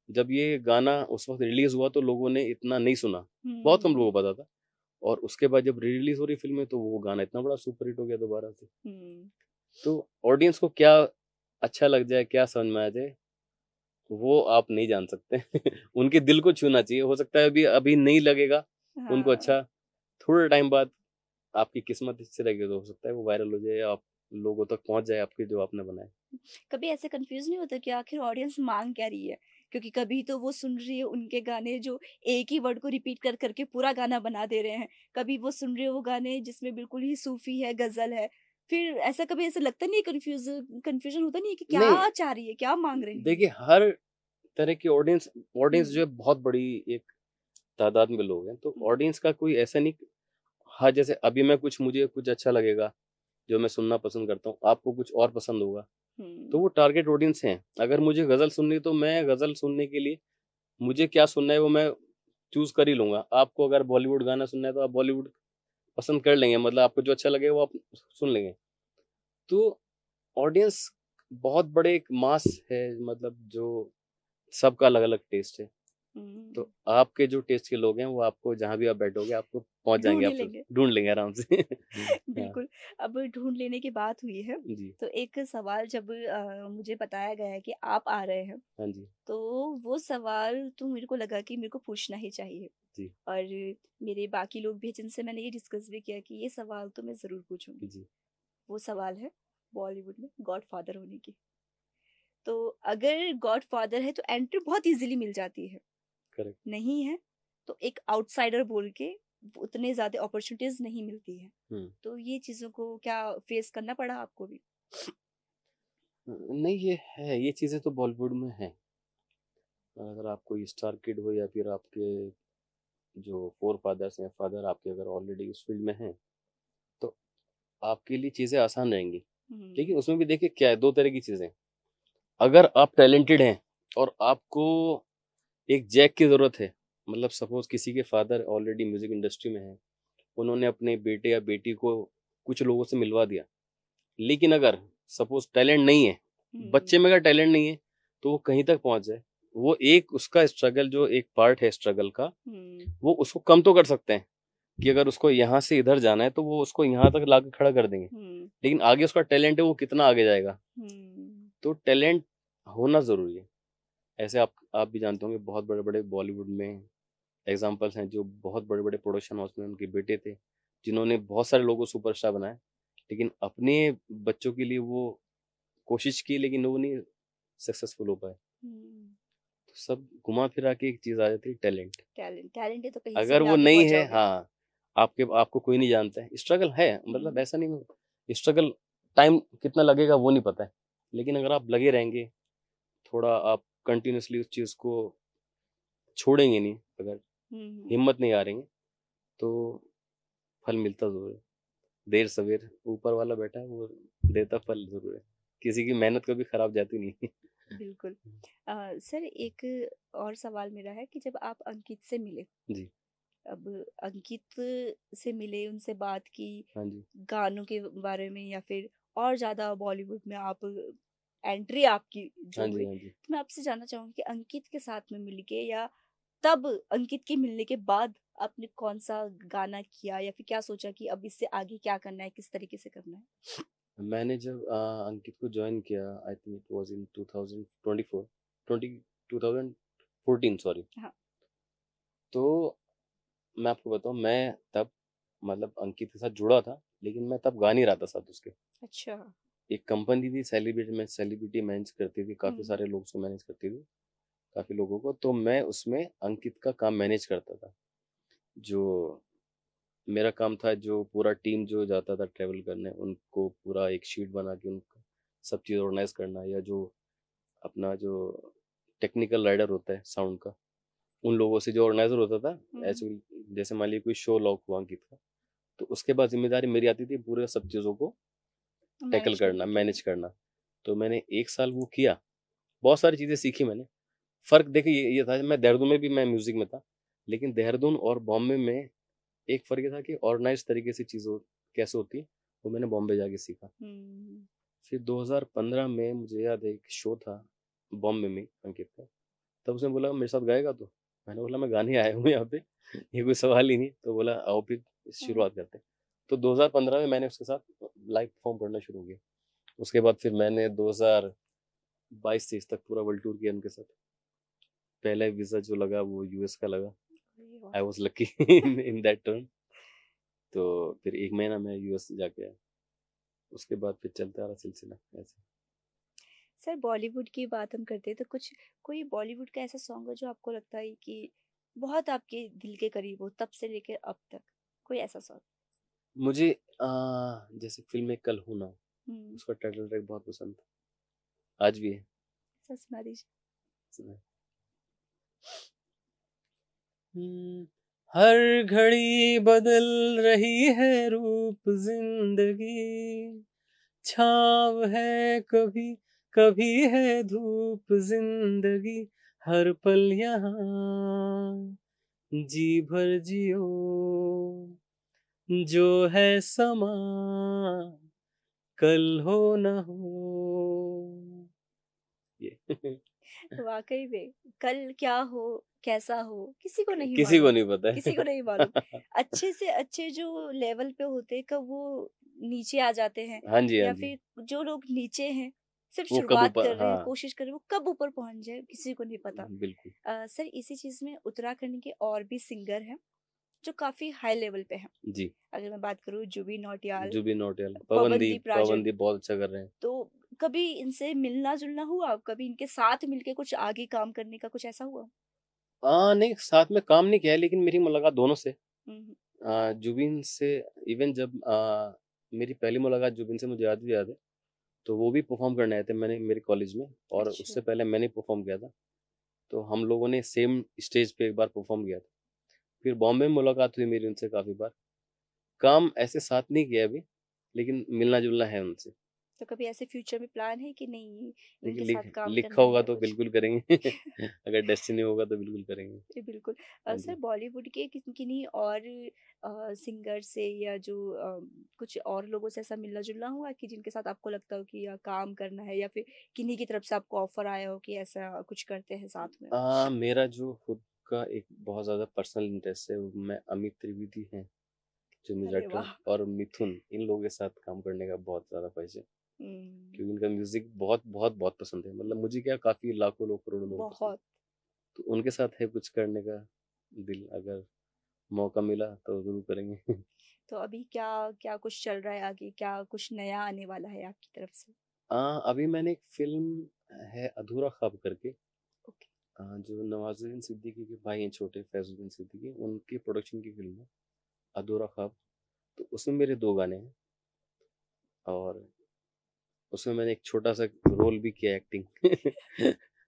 जब ये गाना उस वक़्त रिलीज़ हुआ तो लोगों ने इतना नहीं सुना, बहुत कम हम्म, लोगों को पता था। और उसके बाद जब री-रिलीज़ हो रही फ़िल्म है तो वो गाना इतना बड़ा सुपर हिट हो गया दोबारा से। हम्म, तो ऑडियंस को क्या अच्छा लग जाए, क्या समझ में आ जाए, वो आप नहीं जान सकते। उनके दिल को छूना चाहिए। हो सकता है अभी अभी नहीं लगेगा उनको हाँ। अच्छा, थोड़े टाइम बाद आपकी किस्मत इससे रहेगी तो हो सकता है वो वायरल हो जाए या आप लोगों तक पहुँच जाए आपके जो आपने बनाए। कभी ऐसे कंफ्यूज नहीं होता कि आखिर ऑडियंस मांग क्या रही है? क्योंकि कभी तो वो सुन रही है उनके गाने जो एक ही वर्ड को रिपीट कर करके पूरा गाना बना दे रहे हैं, कभी वो सुन रही है वो गाने जिसमें बिल्कुल ही सूफी है, गजल है। फिर ऐसा कभी ऐसा लगता नहीं है, कंफ्यूजन होता नहीं है कि नहीं, क्या चाह रही है, क्या मांग रहे हैं ये? देखिए हर तरह की ऑडियंस ऑडियंस जो हम्म, है बहुत बड़ी एक तादाद में लोग हैं, तो हम्म, ऑडियंस का कोई ऐसा नहीं। हाँ, जैसे अभी मुझे कुछ अच्छा लगेगा, जो मैं सुनना पसंद करता हूँ, आपको कुछ और पसंद होगा, तो हम्म, वो टारगेट ऑडियंस हैं। अगर मुझे गज़ल सुननी है, तो मैं गज़ल सुनने के लिए मुझे क्या सुनना है वो मैं चूज़ कर ही लूँगा। आपको अगर बॉलीवुड गाना सुनना है, तो आप बॉलीवुड पसंद कर लेंगे, मतलब आपको जो अच्छा लगे वो आप सुन लेंगे। तो ऑडियंस बहुत बड़े एक मास है, मतलब जो सबका अलग-अलग टेस्ट है। तो हम्म, आपके जो टेस्ट के लोग हैं वो आपको जहाँ भी आप बैठोगे आपको पहुंच जाएंगे, ढूंढ ही आप लेंगे। ढूंढ लेंगे आराम से। हाँ बिल्कुल। अब ढूँढ लेने की बात हुई है, जी। तो एक सवाल जब मुझे बताया गया है कि आप आ रहे हैं, हाँ जी। तो वो सवाल तो मेरे को लगा कि मेरे को पूछना ही चाहिए। जी। और मेरे बाकी लोग भी हैं जिनसे मैंने ये डिस्कस भी किया कि ये सवाल तो मैं ज़रूर पूछूँगी। जी। वो सवाल है बॉलीवुड में गॉडफ़ादर होने की। तो अगर गॉडफ़ादर है तो एंट्री बहुत ईज़िली मिल जाती है, करेक्ट। नहीं है तो एक आउटसाइडर बोल के उतने ज़्यादा अपॉर्च्युनिटीज़ नहीं मिलती है। हम्म। तो ये चीज़ों को क्या फेस करना पड़ा आपको भी? नहीं, ये है, ये चीज़ें तो बॉलीवुड में हैं। अगर आप कोई स्टार किड हो या फिर आपके जो फोर फादर्स हैं, फादर आपके अगर ऑलरेडी उस फील्ड में हैं, तो आपके लिए चीज़ें आसान रहेंगी। हुँ, लेकिन उसमें भी देखिए क्या है, दो तरह की चीज़ें हैं। अगर आप टैलेंटेड हैं और आपको एक जैक की ज़रूरत है, मतलब सपोज किसी के फादर ऑलरेडी म्यूजिक इंडस्ट्री में हैं, उन्होंने अपने बेटे या बेटी को कुछ लोगों से मिलवा दिया। लेकिन अगर सपोज टैलेंट नहीं है, बच्चे हुँ, में अगर टैलेंट नहीं है, तो वो कहीं तक पहुंच जाए, वो एक उसका स्ट्रगल, जो एक पार्ट है स्ट्रगल का, हुँ, वो उसको कम तो कर सकते हैं कि अगर उसको यहाँ से इधर जाना है तो वो उसको यहाँ तक लाके खड़ा कर देंगे। हुँ, लेकिन आगे उसका टैलेंट है, वो कितना आगे जाएगा। हुँ, तो टैलेंट होना जरूरी है। ऐसे आप भी जानते होंगे, बहुत बड़े बड़े बॉलीवुड में एग्जाम्पल्स हैं, जो बहुत बड़े बड़े प्रोडक्शन हाउस में उनके बेटे थे, जिन्होंने बहुत सारे लोगों को सुपरस्टार बनाया। लेकिन अपने बच्चों के लिए वो कोशिश की, लेकिन वो नहीं सक्सेसफुल हो पाए। हुँ। तो सब घुमा फिरा के एक चीज आ जाती है, टैलेंट। टैलेंट है तो कहीं से अगर भी वो आगे नहीं पहुँच है, जाओगे। हाँ, आपको कोई नहीं जानता है, स्ट्रगल है, मतलब हुँ, ऐसा नहीं, स्ट्रगल टाइम कितना लगेगा वो नहीं पता है। लेकिन अगर आप लगे रहेंगे, थोड़ा आप कंटिन्यूअसली उस चीज को छोड़ेंगे नहीं, अगर हुँ, हुँ। हिम्मत नहीं आ रही, तो फल मिलता जरूर है। देर सवेर ऊपर वाला बैठा है, वो देता फल जरूर है। किसी की मेहनत कभी खराब जाती नहीं। बिल्कुल। सर एक और सवाल मेरा है कि जब आप अंकित से मिले, जी। अब अंकित से मिले, उनसे बात की, हाँ जी। गानों के बारे में या फिर और ज़्यादा बॉलीवुड में आप एंट्री आपकी हाँ जो जी। हुई, हाँ जी। तो मैं आपसे जानना चाहूँगी कि अंकित के साथ में मिल के या तब अंकित के मिलने के बाद आपने कौन-सा गाना किया या फिर क्या सोचा कि अब इससे आगे क्या करना है, किस तरीके से करना है? मैंने जब अंकित को ज्वाइन किया, I think it was in 2024, 2014, sorry. हाँ। तो मैं आपको बताऊं, मैं तब मतलब अंकित के साथ जुड़ा था, लेकिन मैं तब गा नहीं रहा था साथ उसके। अच्छा। एक कंपनी थी सेलिब्रिटी, मैं सेलिब्रिटी मैनेज करती थी, काफ़ी हुँ, सारे लोग उसको मैनेज करती थी, काफ़ी लोगों को। तो मैं उसमें अंकित का काम मैनेज करता था। जो मेरा काम था, जो पूरा टीम जो जाता था ट्रैवल करने, उनको पूरा एक शीट बना के उनका सब चीज़ ऑर्गेनाइज करना, या जो अपना जो टेक्निकल राइडर होता है साउंड का, उन लोगों से जो ऑर्गेनाइजर होता था, हुँ, ऐसे जैसे मान लीजिए कोई शो लॉक हुआ अंकित का, तो उसके बाद जिम्मेदारी मेरी आती थी पूरे सब चीज़ों को टैकल मैनेज करना, करने की। मैनेज करना। तो मैंने एक साल वो किया, बहुत सारी चीज़ें सीखी मैंने। फ़र्क देखिए ये था, मैं देहरादून में भी मैं म्यूज़िक में था, लेकिन देहरादून और बॉम्बे में एक फ़र्क ये था कि ऑर्गेनाइज़ तरीके से चीज़ कैसे होती है, वो मैंने बॉम्बे जाके सीखा। हुँ, फिर 2015 में मुझे याद है, एक शो था बॉम्बे में अंकित का, तब उसने बोला मेरे साथ गाएगा तू? मैंने बोला मैं गाने आया हूँ यहाँ पे, ये कोई सवाल ही नहीं। तो बोला आओ फिर हुँ, शुरुआत करते हैं। तो 2015 में मैंने उसके साथ लाइव परफॉर्म करना शुरू किया। उसके बाद फिर मैंने 2022-23 तक पूरा वर्ल्ड टूर किया उनके साथ। पहला वीज़ा जो लगा वो यूएस का लगा। अरे वाह! I was lucky in that term. तो फिर 1 महीना मैं यूएस जाके आया। उसके बाद फिर चलता रहा सिलसिला ऐसे। सर बॉलीवुड की बात हम करते हैं तो कुछ कोई बॉलीवुड का ऐसा सॉन्ग है जो आपको लगता है कि बहुत आपके दिल के करीब हो तब से लेकर अब तक? कोई ऐसा सॉन्ग? मुझे जैसे फ़िल्म में कल हो ना, हुँ, उसका टाइटल ट्रैक बहुत पसंद था। आज भी है। ऐसा सुना दीजिए। सुना है। हर घड़ी बदल रही है रूप जिंदगी, छाँव है कभी, कभी है धूप जिंदगी, हर पल यहाँ जी भर जियो, जो है समा कल हो न हो। ये वाक़ई में, कल क्या हो, कैसा हो, किसी को नहीं किसी को मालूम, नहीं पता किसी को नहीं मालूम। है। अच्छे से अच्छे जो लेवल पे होते हैं, कब वो नीचे आ जाते हैं, हाँ जी, हाँ या जी। फिर जो लोग नीचे हैं, सिर्फ़ वो कब शुरुआत ऊपर कर रहे हैं, हाँ, कोशिश कर रहे हैं, वो कब ऊपर पहुँच जाए, किसी को नहीं पता। बिल्कुल। सर, इसी चीज़ में उत्तराखंड के और भी सिंगर हैं, जो काफ़ी हाई लेवल पे हैं। जी, अगर मैं बात करूँ जुबिन नौटियाल, जुबिन नौटियाल, पवनदीप राजन, पवनदीप बहुत अच्छा कर रहे हैं। तो कभी इनसे मिलना-जुलना हुआ? कभी इनके साथ मिलके कुछ आगे काम करने का कुछ ऐसा हुआ? नहीं साथ में काम नहीं किया है लेकिन मेरी मुलाकात दोनों से हुँ, हुँ। जुबिन से इवन जब मेरी पहली मुलाकात जुबिन से मुझे आज भी याद है, तो वो भी परफ़ॉर्म करने आए थे मैंने मेरे कॉलेज में और अच्छा, उससे पहले मैंने परफ़ॉर्म किया था। तो हम लोगों ने सेम स्टेज पे एक बार परफ़ॉर्म किया था। फिर बॉम्बे में मुलाकात हुई मेरी उनसे काफ़ी बार। काम ऐसे साथ नहीं किया अभी, लेकिन मिलना-जुलना है उनसे। तो कभी ऐसे फ्यूचर में प्लान है कि नहीं देखिए इनके साथ काम लिखा करना है होगा या तो कुछ? बिल्कुल करेंगे। अगर डेस्टिनी होगा तो बिल्कुल करेंगे। जी, बिल्कुल। हाँ सर, जी। बॉलीवुड के किन्हीं और सिंगर से या जो कुछ और लोगों से ऐसा मिलना-जुलना हुआ कि जिनके साथ आपको लगता हो कि काम करना है, या फिर किन्हीं की तरफ से आपको ऑफ़र आया हो कि ऐसा कुछ करते हैं साथ में? मेरा जो खुद का एक बहुत ज़्यादा पर्सनल इंटरेस्ट है, वो मैं अमित त्रिवेदी हैं, जो म्यूज़िक अरे डायरेक्टर वाह! और मिथुन, इन लोगों के साथ काम करने का बहुत ज़्यादा ख्वाहिश है। हुँ, क्योंकि इनका म्यूज़िक बहुत, बहुत, बहुत पसंद है। मतलब मुझे क्या काफ़ी लाखों लोग, करोड़ों लोगों को पसंद है। बहुत। तो उनके साथ है कुछ करने का दिल, अगर मौका मिला तो ज़रूर करेंगे। तो अभी क्या क्या कुछ चल रहा है आगे? क्या कुछ नया आने वाला है आपकी तरफ से? अभी मैंने एक फ़िल्म है अधूरा ख्वाब करके, ओके। जो नवाज़ुद्दीन सिद्दीकी के भाई हैं छोटे फैज़ुद्दीन सिद्दीकी, उनके प्रोडक्शन की फ़िल्म है अधूरा ख्वाब। तो उसमें मेरे 2 गाने हैं और उसमें मैंने एक छोटा-सा रोल भी किया एक्टिंग।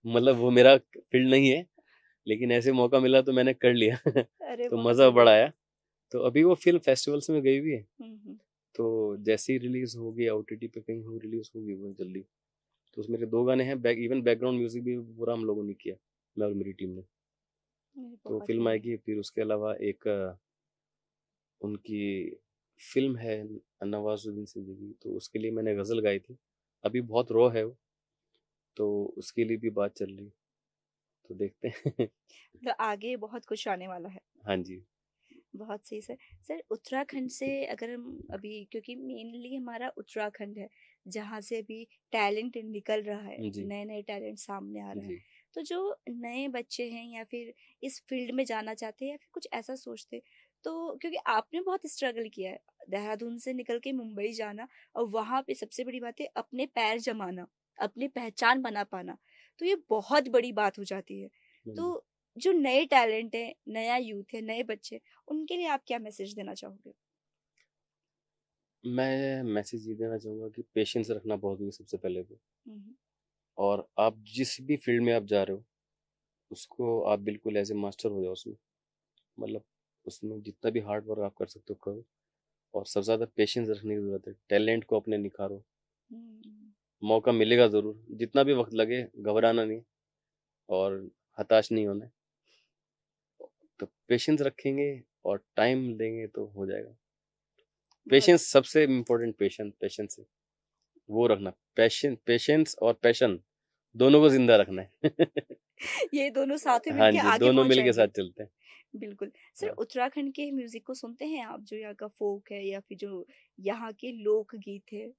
मतलब वो मेरा फ़ील्ड नहीं है, लेकिन ऐसे मौका मिला तो मैंने कर लिया। अरे, तो बहुत मज़ा बड़ा बढ़िया। आया। तो अभी वो फ़िल्म फेस्टिवल्स में गई हुई है, हुँ, हुँ। तो जैसे ही रिलीज़ होगी ओटीटी पे कहीं हो रिलीज़ होगी वो जल्दी। तो उसमें मेरे 2 गाने हैं, इवन बैकग्राउंड म्यूज़िक भी पूरा हम लोगों ने किया, मैं और मेरी टीम ने। अरे, तो बहुत फ़िल्म बढ़िया। आएगी, फिर उसके अलावा एक उनकी फ़िल्म है नवाज़ुद्दीन सिद्दीकी, तो उसके लिए मैंने ग़ज़ल गाई थी। अभी बहुत रॉ है वो, तो उसके लिए भी बात चल रही है, तो देखते हैं। मतलब आगे बहुत कुछ आने वाला है। हाँ जी। बहुत सही सर। सर, उत्तराखंड से अगर हम अभी, क्योंकि मेनली हमारा उत्तराखंड है, जहाँ से अभी टैलेंट निकल रहा है, जी, नए-नए टैलेंट सामने आ रहे हैं। जी। तो जो नए बच्चे हैं या फिर इस फ़ील्ड में जाना चाहते हैं या फिर कुछ ऐसा सोचते हैं, तो क्योंकि आपने बहुत स्ट्रगल किया है, देहरादून से निकल के मुंबई जाना और वहाँ पे सबसे बड़ी बात है अपने पैर जमाना, अपनी पहचान बना पाना, तो ये बहुत बड़ी बात हो जाती है। हुँ। तो जो नए टैलेंट है, नया यूथ है, नए बच्चे, उनके लिए आप क्या मैसेज देना चाहोगे? मैं मैसेज ये देना चाहूँगा कि पेशेंस रखना बहुत ज़रूरी है सबसे पहले तो। हुँ, हुँ। और आप जिस भी फ़ील्ड में आप जा रहे हो, उसको आप बिल्कुल एज़ ए मास्टर हो जाओ उसमें। मतलब उसमें जितना भी हार्ड वर्क आप कर सकते हो करो और सबसे ज़्यादा पेशेंस रखने की ज़रूरत है। टैलेंट को अपने निखारो, हुँ, मौका मिलेगा ज़रूर, जितना भी वक़्त लगे घबराना नहीं और हताश नहीं होना है। तो पेशेंस रखेंगे और टाइम देंगे तो हो जाएगा। बहुत पेशेंस सबसे इम्पोर्टेंट पेशेंस है, वो रखना। पेशेंस और पैशन दोनों को ज़िंदा रखना है। ये दोनों साथ में हाँ मिलके जी, आगे दोनों पहुँच मिल के साथ जाएँगे। चलते हैं। बिल्कुल। सर, हाँ। उत्तराखंड के म्यूज़िक को सुनते हैं आप, जो यहाँ का फ़ोक है या फिर जो यहाँ के लोकगीत है,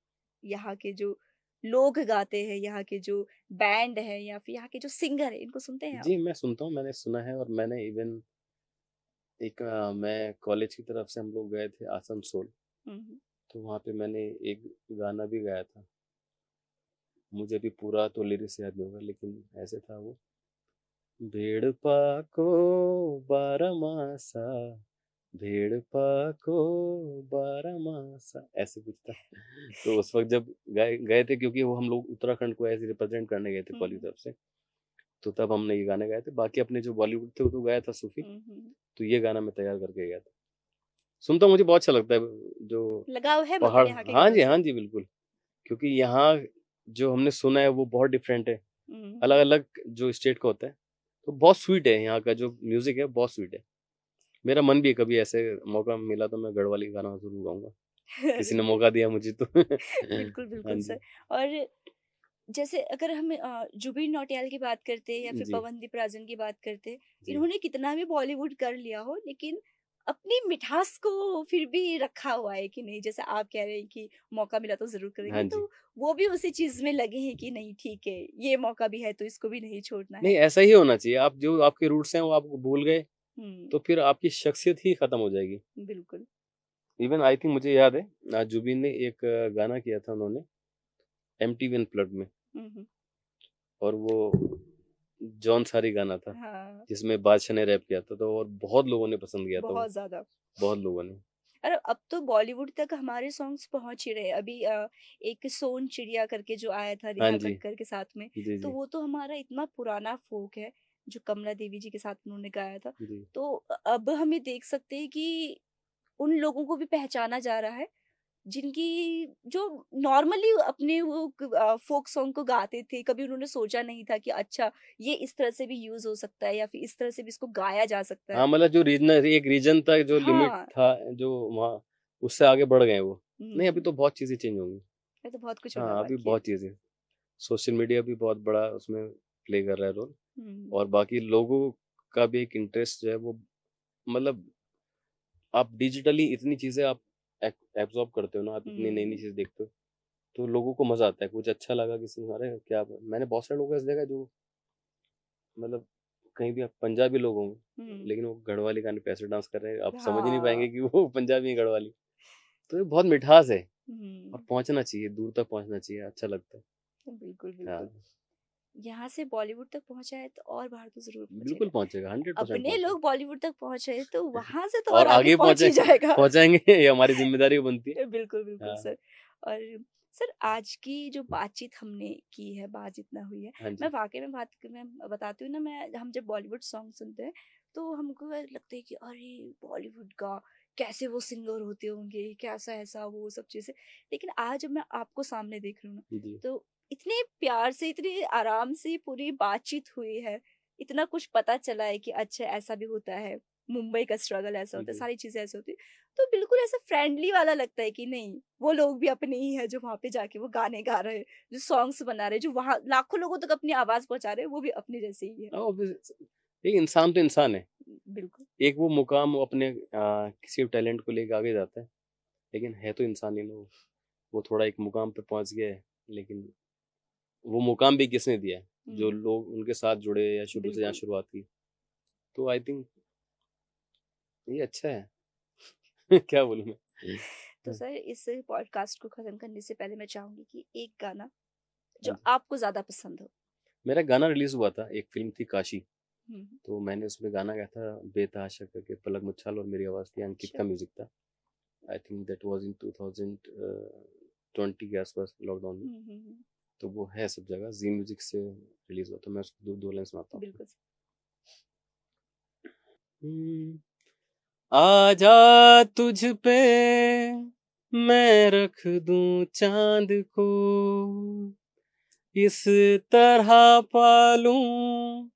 यहाँ के जो लोग गाते हैं, यहाँ के जो बैंड है या फिर यहाँ के जो सिंगर है, इनको सुनते हैं आप? जी, मैं सुनता हूँ, मैंने सुना है और मैंने इवन एक मैं कॉलेज की तरफ से हम लोग गए थे आसनसोल, हुँ, हुँ। तो वहाँ पे मैंने एक गाना भी गाया था। मुझे अभी पूरा तो लिरिक्स याद नहीं होगा लेकिन ऐसे था वो, भेड़ पाको बारहमासा, भेड़ पाको बारहमासा, ऐसे कुछ था। तो उस वक़्त जब गए गए थे क्योंकि वो हम लोग उत्तराखंड को ऐसे रिप्रेज़ेंट करने गए थे हुँ, कॉलेज की हुँ। तरफ से, तो तब हमने ये गाने गाए थे। बाकी अपने जो बॉलीवुड थे वो तो गाया था सूफ़ी, हुँ, हुँ। तो ये गाना मैं तैयार करके गया था। सुनता हूँ मुझे बहुत अच्छा लगता है जो लगाव है मतलब पहाड़ यहाँ के गानों हाँ से? जी, बिल्कुल। क्योंकि यहाँ जो हमने सुना है वो बहुत डिफरेंट है। हुँ, हुँ। अलग-अलग जो स्टेट का होता है, तो बहुत स्वीट है यहाँ का जो म्यूज़िक है बहुत स्वीट है। मेरा मन भी है कभी ऐसे मौका मिला तो मैं गढ़वाली गाना ज़रूर गाऊँगा। अरे किसी ने वाह! मौका दिया मुझे तो। बिल्कुल, हाँ बिल्कुल जी। सर। और जैसे अगर हम जुबिन नौटियाल की बात करते हैं या फिर जी, पवनदीप राजन की बात करते हैं, जी। इन्होंने कितना भी बॉलीवुड कर लिया हो लेकिन अपनी मिठास को फिर भी रखा हुआ है कि नहीं, जैसे आप कह रहे हैं कि मौका मिला तो ज़रूर हाँ करेंगे, जी। तो वो भी उसी चीज़ में लगे हैं कि नहीं ठीक है, ये मौका भी है तो इसको भी नहीं छोड़ना नहीं, है। ऐसा ही होना चाहिए। आप जो आपके रूट्स हैं वो आप भूल गए, हुँ, तो फिर आपकी शख्सियत ही खत्म हो जाएगी। बिल्कुल। इवन आई थिंक मुझे याद है जुबिन ने एक गाना किया था उन्होंने एमटीवी अनप्लग्ड में हुँ, हुँ। और वो जॉन सारी गाना था, हाँ, जिसमें बादशाह ने रैप किया था तो और बहुत लोगों ने पसंद किया था वो, बहुत ज़्यादा। बहुत लोगों ने। अरे अब तो बॉलीवुड तक हमारे सॉन्ग्स पहुँच ही रहे हैं। अभी एक सोन चिड़िया करके जो आया था हाँ नेहा जी, कक्कड़ के साथ में, जी, तो जी, वो तो हमारा इतना पुराना फ़ोक है, जो कमला देवी जी के साथ उन्होंने गाया था। जी। तो अब हमें देख सकते हैं कि उन लोगों को भी पहचाना जा रहा है, जिनकी जो नॉर्मली अपने वो फ़ोक सॉन्ग को गाते थे, कभी उन्होंने सोचा नहीं था कि अच्छा ये इस तरह से भी यूज़ हो सकता है या फिर इस तरह से भी इसको गाया जा सकता है। हाँ, मतलब जो रीजनल एक रीजन तक जो लिमिट हाँ। था, जो वहाँ उससे आगे बढ़ गए वो। नहीं, अभी हुँ, तो बहुत चीज़ें चेंज होंगी। ये तो बहुत कुछ होना हाँ, अभी बाकी है। बहुत चीज़ें। सोशल मीडिया भी बहुत बड़ा उसमें प्ले कर रहा है रोल हुँ, और बाकी लोगों का भी एक इंटरेस्ट जो है वो मतलब आप डिजिटली इतनी चीज़ें आप एब्ज़ॉर्ब करते हो ना, आप इतनी नई-नई हुँ। चीज़ देखते हो, तो लोगों को मज़ा आता है। कुछ अच्छा लगा किसी को, अरे क्या मैंने बहुत सारे लोगों को ऐसा देखा है जो मतलब कहीं भी आप पंजाबी लोग होंगे, हुँ। लेकिन वो गढ़वाली गाने पे ऐसे डांस कर रहे हैं, आप समझ ही नहीं हाँ। पाएँगे कि वो पंजाबी है गढ़वाली। तो ये बहुत मिठास है और हुँ। पहुँचना चाहिए, दूर तक पहुँचना चाहिए, अच्छा लगता है। बिल्कुल, बिल्कुल। हाँ, यहाँ से बॉलीवुड तक पहुँचा है तो और बाहर तो ज़रूर बिल्कुल पहुँचेगा। पहुँचेगा, 100% अपने पहुँचेगा। लोग बॉलीवुड तक पहुँच रहे हैं तो वहाँ से तो और और आगे आगे पहुँच पहुँचे ही जाएगा। पहुँचाएँगे ये हमारी ज़िम्मेदारी बनती है। बिल्कुल, बिल्कुल हाँ, सर। और सर आज की जो बातचीत हमने की है, बात जितना हुई है, हाँ मैं जी। वाक़ई में मैं बताती हूँ ना, मैं हम जब बॉलीवुड सॉन्ग सुनते हैं, तो हमको लगता है कि अरे! बॉलीवुड का कैसे वो सिंगर होते होंगे, कैसा ऐसा वो सब चीज़ें। लेकिन आज जब मैं आपको सामने देख रही हूँ ना, जी, तो इतने प्यार से, इतने आराम से पूरी बातचीत हुई है, इतना कुछ पता चला है कि अच्छा ऐसा भी होता है, मुंबई का स्ट्रगल ऐसा होता है, जी। सारी चीज़ें ऐसी होती हैं। तो बिल्कुल ऐसा फ्रेंडली वाला लगता है कि नहीं, वो लोग भी अपने ही हैं जो वहाँ पे जाके वो गाने गा रहे हैं, जो सॉन्ग्स बना रहे हैं, जो वहाँ लाखों लोगों तक अपनी आवाज़ पहुँचा रहे हैं, वो भी अपने जैसे ही है। ऑब्वियस एक इंसान तो इंसान है। बिल्कुल। एक वो मुकाम वो अपने किसी टैलेंट को लेके आगे जाता है, लेकिन है तो इंसान ही ना वो। वो थोड़ा एक मुकाम पे पहुँच गया है, लेकिन वो मुकाम भी किसने दिया है? जो हुँ, लोग उनके साथ जुड़े या शुरू से जहाँ बिल्कुल। शुरुआत की। तो आई थिंक ये अच्छा है। क्या बोलूँ मैं? तो हाँ, सर इस पॉडकास्ट को खत्म करने से पहले मैं चाहूँगी कि एक गाना हाँ जो जी। आपको ज़्यादा पसंद हो। मेरा गाना रिलीज़ हुआ था, एक फ़िल्म थी काशी, हुँ, हुँ। तो मैंने उसमें गाना गाया था बेतहाशा करके, पलक मुच्छाल और मेरी आवाज़ थी, अंकित अच्छा। का म्यूज़िक था। I think that was in 2020 के आस-पास लॉकडाउन में। हुँ, हुँ, हुँ। तो वो है सब जगह, ज़ी म्यूज़िक से रिलीज़ हुआ था। मैं उसको 2 लाइन सुनाता हूँ आपको। बिल्कुल। हुँ, आजा तुझ पे मैं रख दूँ चाँद को, इस तरह पालूँ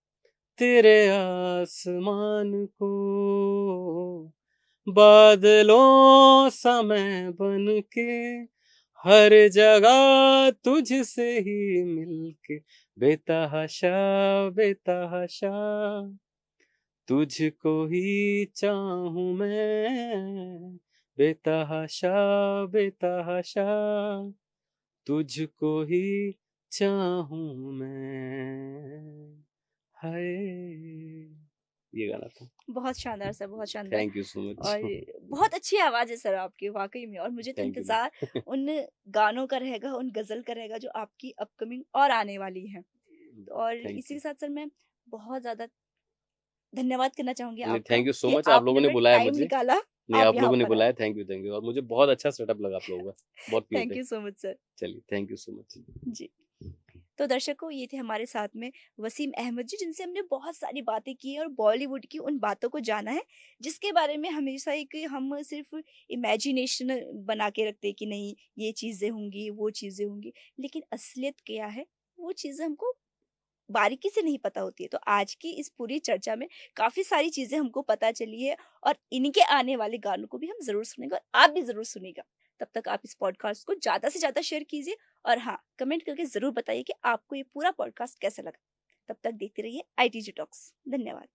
तेरे आसमान को, बादलों सा मैं बन के हर जगह तुझसे ही मिलके बेतहाशा बेतहाशा तुझको ही चाहूँ मैं बेतहाशा बेतहाशा तुझको ही चाहूँ मैं हाय ये गाना था। बहुत शानदार सर, बहुत शानदार। Thank you so much. और बहुत अच्छी आवाज़ है सर आपकी वाक़ई में, और मुझे तो थैंक यू इंतज़ार मैम। उन गानों का रहेगा, उन गज़ल का रहेगा जो आपकी अपकमिंग और आने वाली हैं। और थैंक इसी यू। के साथ सर मैं बहुत ज़्यादा धन्यवाद करना चाहूँगी नहीं, आपका थैंक यू सो कि मच, आप लोगों आपने ने अपना बुलाया टाइम मुझे। निकाला, नहीं, आप आप यहाँ लोगों ने पर आए। बुलाया, थैंक यू और मुझे बहुत अच्छा सेटअप लगा आप लोगों का। बहुत क्यूट थैंक है। You so much sir. चलिए, थैंक यू सो मच। जी। तो दर्शकों ये थे हमारे साथ में वसीम अहमद जी, जिनसे हमने बहुत सारी बातें की और बॉलीवुड की उन बातों को जाना है जिसके बारे में हमेशा एक हम सिर्फ इमेजिनेशन बना के रखते हैं कि नहीं ये चीज़ें होंगी वो चीज़ें होंगी, लेकिन असलियत क्या है वो चीज़ें हमको बारीकी से नहीं पता होती है। तो आज की इस पूरी चर्चा में काफ़ी सारी चीज़ें हमको पता चली है और इनके आने वाले गानों को भी हम ज़रूर सुनेंगे और आप भी ज़रूर सुनिएगा। तब तक आप इस पॉडकास्ट को ज़्यादा से ज़्यादा शेयर कीजिए और हाँ, कमेंट करके ज़रूर बताइए कि आपको ये पूरा पॉडकास्ट कैसा लगा। तब तक देखते रहिए ITG टॉक्स। धन्यवाद।